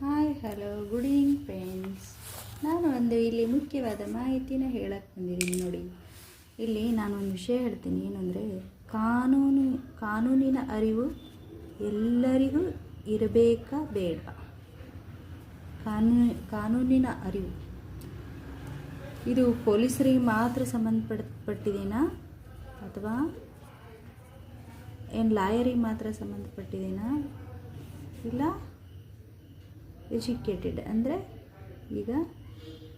Hi hello good evening friends. ನಾನು ಇಲ್ಲಿ ಮುಖ್ಯವಾದ ಮಾಹಿತಿನ ಹೇಳಕ್ಕೆ ಬಂದಿದ್ದೀನಿ ನೋಡಿ. ಇಲ್ಲಿ ನಾನು ಒಂದು ವಿಷಯ ಹೇಳ್ತೀನಿ. ಏನಂದರೆ ಕಾನೂನಿನ ಅರಿವು ಎಲ್ಲರಿಗೂ ಇರಬೇಕಾ ಬೇಡ? ಕಾನೂನಿನ ಅರಿವು ಇದು ಪೊಲೀಸರಿಗೆ ಮಾತ್ರ ಸಂಬಂಧಪಟ್ಟಿದೆನಾ ಅಥವಾ ಏನು ಲಾಯರಿಗೆ ಮಾತ್ರ ಸಂಬಂಧಪಟ್ಟಿದೆನಾ, ಇಲ್ಲ ಎಜುಕೇಟೆಡ್ ಅಂದರೆ ಈಗ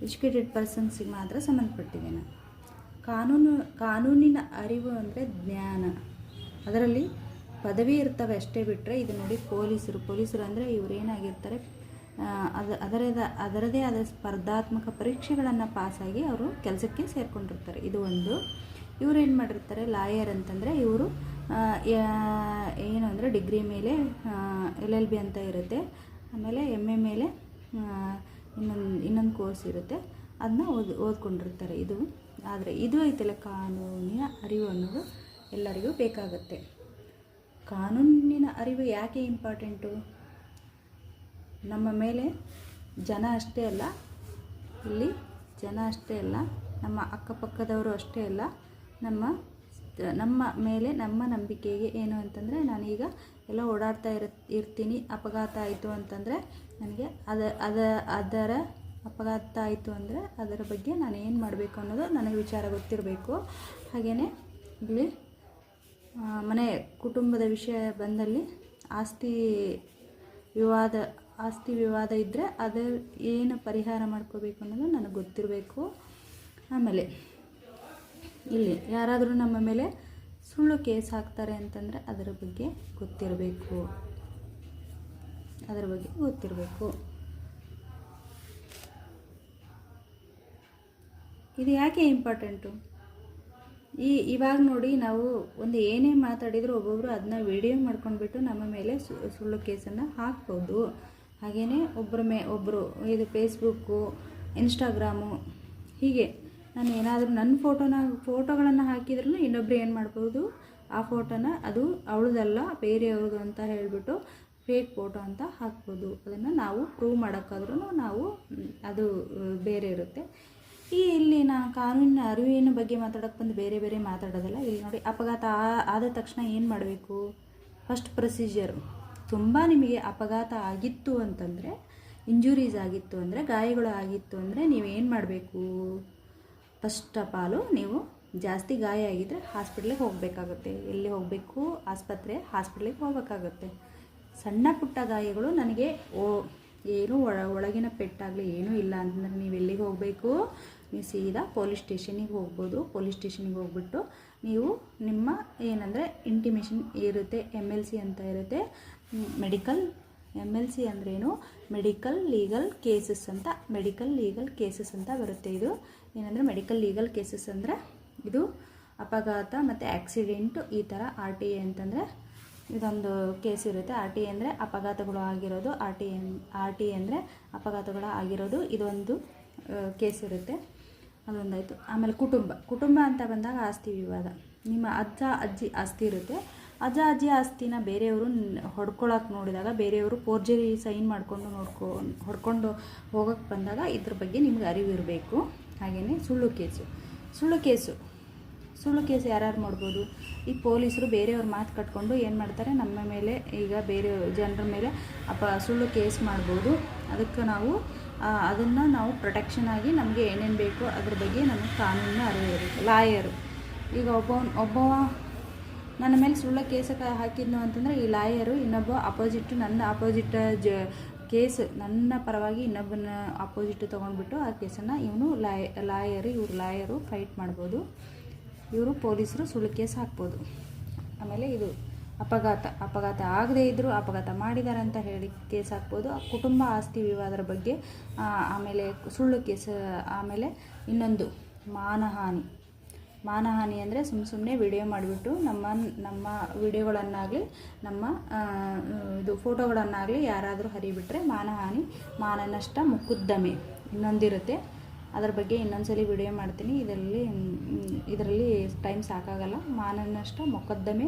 ಎಜುಕೇಟೆಡ್ ಪರ್ಸನ್ಸಿಗೆ ಮಾತ್ರ ಸಂಬಂಧಪಟ್ಟಿದ್ದೇನೆ? ಕಾನೂನಿನ ಅರಿವು ಅಂದರೆ ಜ್ಞಾನ. ಅದರಲ್ಲಿ ಪದವಿ ಇರ್ತವೆ ಅಷ್ಟೇ ಬಿಟ್ಟರೆ, ಇದು ನೋಡಿ ಪೊಲೀಸರು ಅಂದರೆ ಇವರು ಏನಾಗಿರ್ತಾರೆ, ಅದರದೇ ಆದ ಸ್ಪರ್ಧಾತ್ಮಕ ಪರೀಕ್ಷೆಗಳನ್ನು ಪಾಸಾಗಿ ಅವರು ಕೆಲಸಕ್ಕೆ ಸೇರಿಕೊಂಡಿರ್ತಾರೆ. ಇದು ಒಂದು. ಇವರು ಏನು ಮಾಡಿರ್ತಾರೆ, ಲಾಯರ್ ಅಂತಂದರೆ ಇವರು ಏನು ಅಂದರೆ ಡಿಗ್ರಿ ಮೇಲೆ LLB ಅಂತ ಇರುತ್ತೆ, ಆಮೇಲೆ MA ಮೇಲೆ ಇನ್ನೊಂದು ಕೋರ್ಸ್ ಇರುತ್ತೆ, ಅದನ್ನ ಓದ್ಕೊಂಡಿರ್ತಾರೆ. ಆದರೆ ಇದು ಐತಲ್ಲ, ಕಾನೂನಿನ ಅರಿವು ಅನ್ನೋದು ಎಲ್ಲರಿಗೂ ಬೇಕಾಗುತ್ತೆ. ಕಾನೂನಿನ ಅರಿವು ಯಾಕೆ ಇಂಪಾರ್ಟೆಂಟು? ನಮ್ಮ ಮೇಲೆ ಜನ ಅಷ್ಟೇ ಅಲ್ಲ, ನಮ್ಮ ಅಕ್ಕಪಕ್ಕದವರು ಅಷ್ಟೇ ಅಲ್ಲ, ನಮ್ಮ ಮೇಲೆ ನಮ್ಮ ನಂಬಿಕೆಗೆ ಏನು ಅಂತಂದರೆ, ನಾನೀಗ ಎಲ್ಲ ಓಡಾಡ್ತಾ ಇರ್ತೀನಿ, ಅಪಘಾತ ಆಯಿತು ಅಂತಂದರೆ ನನಗೆ ಅದರ ಅಪಘಾತ ಆಯಿತು ಅಂದರೆ ಅದರ ಬಗ್ಗೆ ನಾನು ಏನು ಮಾಡಬೇಕು ಅನ್ನೋದು ನನಗೆ ವಿಚಾರ ಗೊತ್ತಿರಬೇಕು. ಹಾಗೆಯೇ ಇಲ್ಲಿ ಕುಟುಂಬದ ವಿಷಯ ಬಂದಲ್ಲಿ ಆಸ್ತಿ ವಿವಾದ ಇದ್ದರೆ ಅದು ಏನು ಪರಿಹಾರ ಮಾಡ್ಕೋಬೇಕು ಅನ್ನೋದು ನನಗೆ ಗೊತ್ತಿರಬೇಕು. ಆಮೇಲೆ ಇಲ್ಲಿ ಯಾರಾದರೂ ನಮ್ಮ ಮೇಲೆ ಸುಳ್ಳು ಕೇಸ್ ಹಾಕ್ತಾರೆ ಅಂತಂದರೆ ಅದರ ಬಗ್ಗೆ ಗೊತ್ತಿರಬೇಕು. ಇದು ಯಾಕೆ ಇಂಪಾರ್ಟೆಂಟು? ಇವಾಗ ನೋಡಿ, ನಾವು ಒಂದು ಏನೇ ಮಾತಾಡಿದರೂ ಒಬ್ಬೊಬ್ಬರು ಅದನ್ನ ವಿಡಿಯೋ ಮಾಡ್ಕೊಂಡ್ಬಿಟ್ಟು ನಮ್ಮ ಮೇಲೆ ಸುಳ್ಳು ಕೇಸನ್ನು ಹಾಕ್ಬೋದು. ಹಾಗೆಯೇ ಒಬ್ಬರು ಇದು ಫೇಸ್ಬುಕ್ಕು, ಇನ್ಸ್ಟಾಗ್ರಾಮು, ಹೀಗೆ ನಾನು ಏನಾದರೂ ನನ್ನ ಫೋಟೋಗಳನ್ನು ಹಾಕಿದ್ರೂ ಇನ್ನೊಬ್ಬರು ಏನು ಮಾಡ್ಬೋದು, ಆ ಫೋಟೋನ ಅದು ಅವಳದಲ್ಲ ಬೇರೆಯವ್ರದ್ದು ಅಂತ ಹೇಳಿಬಿಟ್ಟು ಫೇಕ್ ಫೋಟೋ ಅಂತ ಹಾಕ್ಬೋದು. ಅದನ್ನು ನಾವು ಪ್ರೂವ್ ಮಾಡೋಕ್ಕಾದ್ರೂ ಅದು ಬೇರೆ ಇರುತ್ತೆ. ಇಲ್ಲಿ ಕಾನೂನಿನ ಅರಿವಿನ ಬಗ್ಗೆ ಮಾತಾಡೋಕ್ಕೆ ಬಂದು ಬೇರೆ ಮಾತಾಡೋದಲ್ಲ. ಇಲ್ಲಿ ನೋಡಿ, ಅಪಘಾತ ಆದ ತಕ್ಷಣ ಏನು ಮಾಡಬೇಕು? ಫಸ್ಟ್ ಪ್ರೊಸೀಜರ್, ತುಂಬ ನಿಮಗೆ ಅಪಘಾತ ಆಗಿತ್ತು ಅಂತಂದರೆ, ಇಂಜುರೀಸ್ ಆಗಿತ್ತು ಅಂದರೆ, ಗಾಯಗಳು ಆಗಿತ್ತು ಅಂದರೆ ನೀವೇನು ಮಾಡಬೇಕು? ಫಸ್ಟ್ ಆಫ್ ಆಲು ನೀವು ಜಾಸ್ತಿ ಗಾಯ ಆಗಿದ್ದರೆ ಹಾಸ್ಪಿಟ್ಲಿಗೆ ಹೋಗಬೇಕಾಗುತ್ತೆ. ಎಲ್ಲಿ ಹೋಗಬೇಕು? ಹಾಸ್ಪಿಟ್ಲಿಗೆ ಹೋಗಬೇಕಾಗುತ್ತೆ. ಸಣ್ಣ ಪುಟ್ಟ ಗಾಯಗಳು ನನಗೆ ಏನೂ ಒಳಗಿನ ಪೆಟ್ಟಾಗಲಿ ಏನೂ ಇಲ್ಲ ಅಂತಂದರೆ ನೀವು ಎಲ್ಲಿಗೆ ಹೋಗಬೇಕು? ನೀವು ಸೀದಾ ಪೊಲೀಸ್ ಸ್ಟೇಷನಿಗೆ ಹೋಗ್ಬೋದು. ಪೊಲೀಸ್ ಸ್ಟೇಷನಿಗೆ ಹೋಗ್ಬಿಟ್ಟು ನೀವು ನಿಮ್ಮ ಏನಂದರೆ ಇಂಟಿಮೇಷನ್ ಇರುತ್ತೆ, MLC ಅಂತ ಇರುತ್ತೆ. MLC ಅಂದ್ರೇನು? ಮೆಡಿಕಲ್ ಲೀಗಲ್ ಕೇಸಸ್ ಅಂತ ಬರುತ್ತೆ. ಇದು ಏನಂದರೆ ಮೆಡಿಕಲ್ ಲೀಗಲ್ ಕೇಸಸ್ ಅಂದರೆ ಇದು ಅಪಘಾತ ಮತ್ತು ಆಕ್ಸಿಡೆಂಟು, ಈ ಥರ RTA ಅಂತಂದರೆ ಇದೊಂದು ಕೇಸ್ ಇರುತ್ತೆ. RTA ಅಂದರೆ ಅಪಘಾತಗಳು ಆಗಿರೋದು, RTA ಅಂದರೆ ಅಪಘಾತಗಳು ಆಗಿರೋದು, ಇದೊಂದು ಕೇಸ್ ಇರುತ್ತೆ. ಅದೊಂದಾಯಿತು. ಆಮೇಲೆ ಕುಟುಂಬ ಅಂತ ಬಂದಾಗ ಆಸ್ತಿ ವಿವಾದ. ನಿಮ್ಮ ಅಜ್ಜ ಅಜ್ಜಿ ಆಸ್ತಿ ಇರುತ್ತೆ. ಅಜ್ಜ ಅಜ್ಜಿ ಆಸ್ತಿನ ಬೇರೆಯವರು ಹೊಡ್ಕೊಳಕ್ಕೆ ನೋಡಿದಾಗ, ಬೇರೆಯವರು ಫೋರ್ಜರಿ ಸೈನ್ ಮಾಡಿಕೊಂಡು ಹೊಡ್ಕೊಂಡು ಹೋಗೋಕ್ಕೆ ಬಂದಾಗ ಇದ್ರ ಬಗ್ಗೆ ನಿಮ್ಗೆ ಅರಿವು ಇರಬೇಕು. ಹಾಗೆಯೇ ಸುಳ್ಳು ಕೇಸು ಯಾರು ಮಾಡ್ಬೋದು? ಈ ಪೊಲೀಸರು ಬೇರೆಯವ್ರ ಮಾತು ಕಟ್ಕೊಂಡು ಏನು ಮಾಡ್ತಾರೆ, ನಮ್ಮ ಮೇಲೆ ಈಗ ಬೇರೆ ಜನರ ಮೇಲೆ ಸುಳ್ಳು ಕೇಸ್ ಮಾಡ್ಬೋದು. ಅದಕ್ಕೆ ಅದನ್ನು ನಾವು ಪ್ರೊಟೆಕ್ಷನ್ ಆಗಿ ನಮಗೆ ಏನೇನು ಬೇಕೋ ಅದ್ರ ಬಗ್ಗೆ ನಮಗೆ ಕಾನೂನಿನ ಅರಿವು ಇರುತ್ತೆ. ಲಾಯರು, ಈಗ ಒಬ್ಬ ನನ್ನ ಮೇಲೆ ಸುಳ್ಳು ಕೇಸಕ್ಕೆ ಹಾಕಿದ್ನು ಅಂತಂದರೆ, ಈ ಲಾಯರು ಇನ್ನೊಬ್ಬ ನನ್ನ ಕೇಸ್ ನನ್ನ ಪರವಾಗಿ ಇನ್ನೊಬ್ಬನ ಅಪೋಸಿಟ್ ತೊಗೊಂಡ್ಬಿಟ್ಟು ಆ ಕೇಸನ್ನು ಇವರು ಲಾಯರು ಫೈಟ್ ಮಾಡ್ಬೋದು. ಇವರು ಪೊಲೀಸರು ಸುಳ್ಳು ಕೇಸ್ ಹಾಕ್ಬೋದು. ಆಮೇಲೆ ಇದು ಅಪಘಾತ ಆಗದೇ ಇದ್ದರೂ ಅಪಘಾತ ಮಾಡಿದ್ದಾರೆ ಅಂತ ಹೇಳಿ ಕೇಸ್ ಹಾಕ್ಬೋದು. ಕುಟುಂಬ ಆಸ್ತಿ ವಿವಾದರ ಬಗ್ಗೆ, ಆಮೇಲೆ ಸುಳ್ಳು ಕೇಸ್. ಆಮೇಲೆ ಇನ್ನೊಂದು ಮಾನಹಾನಿ ಅಂದರೆ ಸುಮ್ಮನೆ ವಿಡಿಯೋ ಮಾಡಿಬಿಟ್ಟು ನಮ್ಮ ವಿಡಿಯೋಗಳನ್ನಾಗಲಿ ನಮ್ಮ ಇದು ಫೋಟೋಗಳನ್ನಾಗಲಿ ಯಾರಾದರೂ ಹರಿಬಿಟ್ರೆ ಮಾನನಷ್ಟ ಮೊಕದ್ದಮೆ ಇನ್ನೊಂದಿರುತ್ತೆ. ಅದರ ಬಗ್ಗೆ ಇನ್ನೊಂದ್ಸಲಿ ವಿಡಿಯೋ ಮಾಡ್ತೀನಿ. ಇದರಲ್ಲಿ ಟೈಮ್ ಸಾಕಾಗಲ್ಲ. ಮಾನನಷ್ಟ ಮೊಕದ್ದಮೆ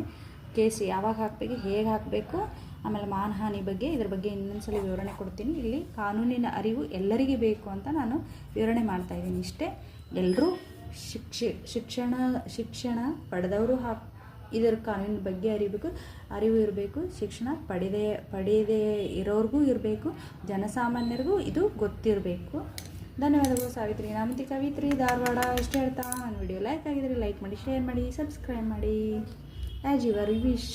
ಕೇಸ್ ಯಾವಾಗ ಹಾಕಬೇಕು, ಹೇಗೆ ಹಾಕಬೇಕು, ಆಮೇಲೆ ಮಾನಹಾನಿ ಬಗ್ಗೆ ಇದ್ರ ಬಗ್ಗೆ ಇನ್ನೊಂದ್ಸಲ ವಿವರಣೆ ಕೊಡ್ತೀನಿ. ಇಲ್ಲಿ ಕಾನೂನಿನ ಅರಿವು ಎಲ್ಲರಿಗೆ ಬೇಕು ಅಂತ ನಾನು ವಿವರಣೆ ಮಾಡ್ತಾಯಿದ್ದೀನಿ. ಇಷ್ಟೇ. ಎಲ್ಲರೂ ಶಿಕ್ಷಣ ಪಡೆದವರು ಇದರ ಕಾನೂನಿನ ಬಗ್ಗೆ ಅರಿವು ಇರಬೇಕು. ಶಿಕ್ಷಣ ಪಡೆಯದೇ ಇರೋರಿಗೂ ಇರಬೇಕು, ಜನಸಾಮಾನ್ಯರಿಗೂ ಇದು ಗೊತ್ತಿರಬೇಕು. ಧನ್ಯವಾದಗಳು. ಸಾವಿತ್ರಿ ನಾಮತಿ ಕವಿತ್ರಿ, ಧಾರವಾಡ. ಇಷ್ಟ ಹೇಳ್ತಾ ನನ್ನ ವಿಡಿಯೋ ಲೈಕ್ ಆಗಿದ್ರೆ ಲೈಕ್ ಮಾಡಿ, ಶೇರ್ ಮಾಡಿ, ಸಬ್ಸ್ಕ್ರೈಬ್ ಮಾಡಿ. As your wish.